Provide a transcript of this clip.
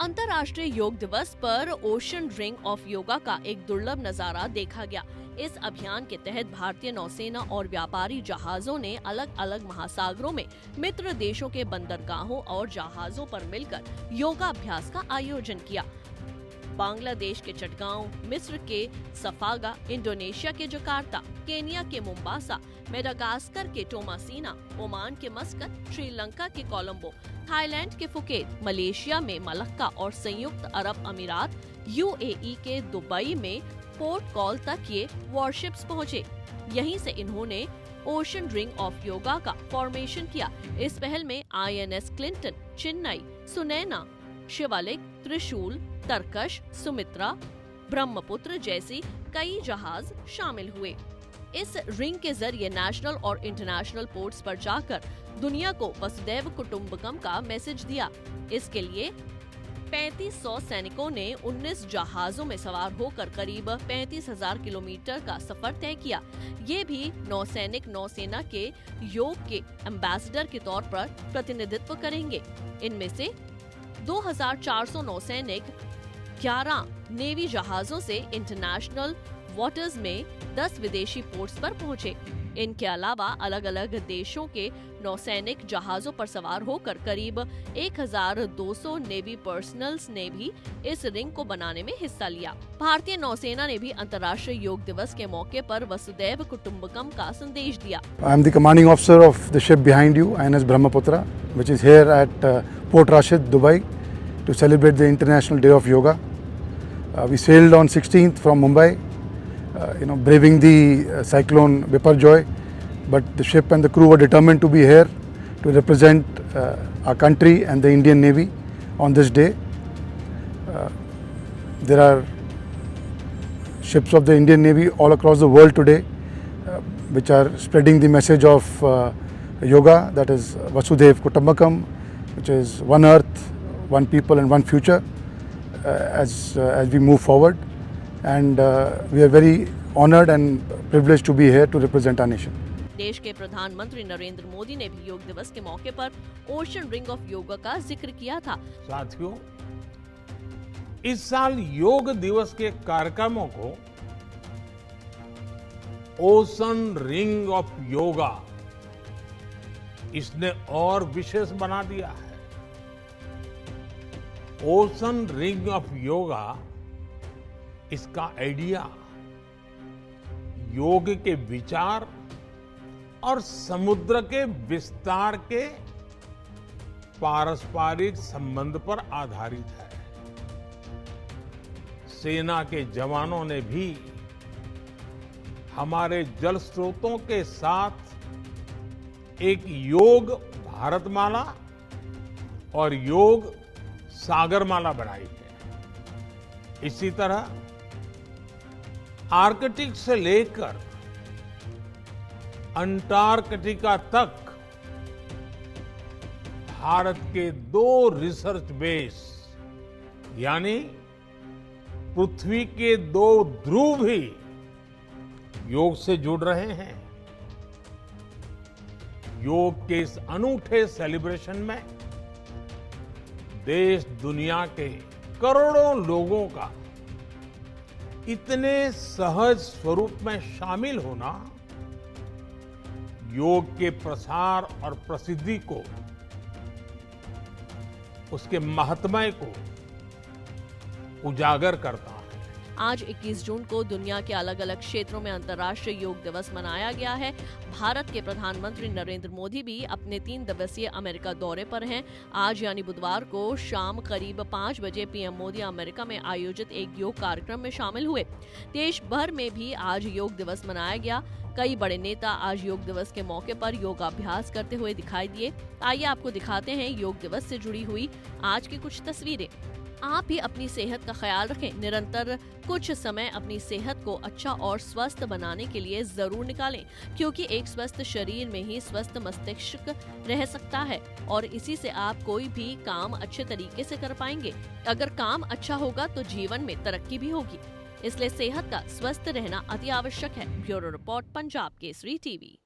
अंतर्राष्ट्रीय योग दिवस पर ओशन रिंग ऑफ योगा का एक दुर्लभ नजारा देखा गया। इस अभियान के तहत भारतीय नौसेना और व्यापारी जहाजों ने अलग अलग महासागरों में मित्र देशों के बंदरगाहों और जहाजों पर मिलकर योगाभ्यास का आयोजन किया। बांग्लादेश के चटगांव, मिस्र के सफागा, इंडोनेशिया के जकार्ता, केनिया के मुम्बासा, मेडागास्कर के टोमासीना, ओमान के मस्कट, श्रीलंका के कोलंबो, थाईलैंड के फुकेत, मलेशिया में मलक्का और संयुक्त अरब अमीरात यूएई के दुबई में पोर्ट कॉल तक ये वॉरशिप्स पहुंचे। यहीं से इन्होंने ओशन रिंग ऑफ योगा का फॉर्मेशन किया। इस पहल में आईएनएस क्लिंटन, चेन्नई, सुनैना, शिवालिक, त्रिशूल, तरकश, सुमित्रा, ब्रह्मपुत्र जैसी कई जहाज शामिल हुए। इस रिंग के जरिए नेशनल और इंटरनेशनल पोर्ट्स पर जाकर दुनिया को वसुदैव कुटुंबकम का मैसेज दिया। इसके लिए 3500 सैनिकों ने 19 जहाजों में सवार होकर करीब 35,000 किलोमीटर का सफर तय किया। ये भी नौसैनिक नौसेना के योग के एम्बेसडर के तौर पर प्रतिनिधित्व करेंगे। इनमें से 2,400 नौसैनिक 11 नेवी जहाजों से इंटरनेशनल वाटर्स में 10 विदेशी पोर्ट्स पर पहुंचे। इनके अलावा अलग अलग देशों के नौसैनिक जहाजों पर सवार होकर करीब 1,200 नेवी पर्सनल्स ने भी इस रिंग को बनाने में हिस्सा लिया। भारतीय नौसेना ने भी अंतर्राष्ट्रीय योग दिवस के मौके पर वसुदैव कुटुंबकम का संदेश दिया। I am the commanding officer of the ship behind you, INS Brahmaputra, which is here at Port Rashid, Dubai, to celebrate the International Day of Yoga. We sailed on 16th from Mumbai, braving the cyclone Biparjoy, but the ship and the crew were determined to be here to represent our country and the Indian Navy on this day. There are ships of the Indian Navy all across the world today which are spreading the message of yoga, that is Vasudhaiv Kutumbakam, which is one earth, one people and one future as we move forward. And we are very honored and privileged to be here to represent our nation. देश के प्रधानमंत्री नरेंद्र मोदी ने भी योग दिवस के मौके पर ओशन रिंग ऑफ योगा का जिक्र किया था। साथियों, इस साल योग दिवस के कार्यक्रमों को ओशन रिंग ऑफ योगा इसने और विशेष बना दिया है। ओशन रिंग ऑफ योगा, इसका आइडिया योग के विचार और समुद्र के विस्तार के पारस्परिक संबंध पर आधारित है। सेना के जवानों ने भी हमारे जल स्रोतों के साथ एक योग भारतमाला और योग सागरमाला बनाई है। इसी तरह आर्कटिक से लेकर अंटार्कटिका तक भारत के 2 रिसर्च बेस यानी पृथ्वी के 2 ध्रुव भी योग से जुड़ रहे हैं। योग के इस अनूठे सेलिब्रेशन में देश दुनिया के करोड़ों लोगों का इतने सहज स्वरूप में शामिल होना योग के प्रसार और प्रसिद्धि को, उसके महात्म्य को उजागर करता है। आज 21 जून को दुनिया के अलग अलग क्षेत्रों में अंतर्राष्ट्रीय योग दिवस मनाया गया है। भारत के प्रधानमंत्री नरेंद्र मोदी भी अपने 3 दिवसीय अमेरिका दौरे पर हैं। आज यानी बुधवार को शाम करीब 5 बजे पीएम मोदी अमेरिका में आयोजित एक योग कार्यक्रम में शामिल हुए। देश भर में भी आज योग दिवस मनाया गया। कई बड़े नेता आज योग दिवस के मौके पर योगाभ्यास करते हुए दिखाई दिए। आइए आपको दिखाते हैं योग दिवस से जुड़ी हुई आज की कुछ तस्वीरें। आप भी अपनी सेहत का ख्याल रखें। निरंतर कुछ समय अपनी सेहत को अच्छा और स्वस्थ बनाने के लिए जरूर निकालें, क्योंकि एक स्वस्थ शरीर में ही स्वस्थ मस्तिष्क रह सकता है और इसी से आप कोई भी काम अच्छे तरीके से कर पाएंगे। अगर काम अच्छा होगा तो जीवन में तरक्की भी होगी। इसलिए सेहत का स्वस्थ रहना अति आवश्यक है। Bureau report, Punjab Kesari TV.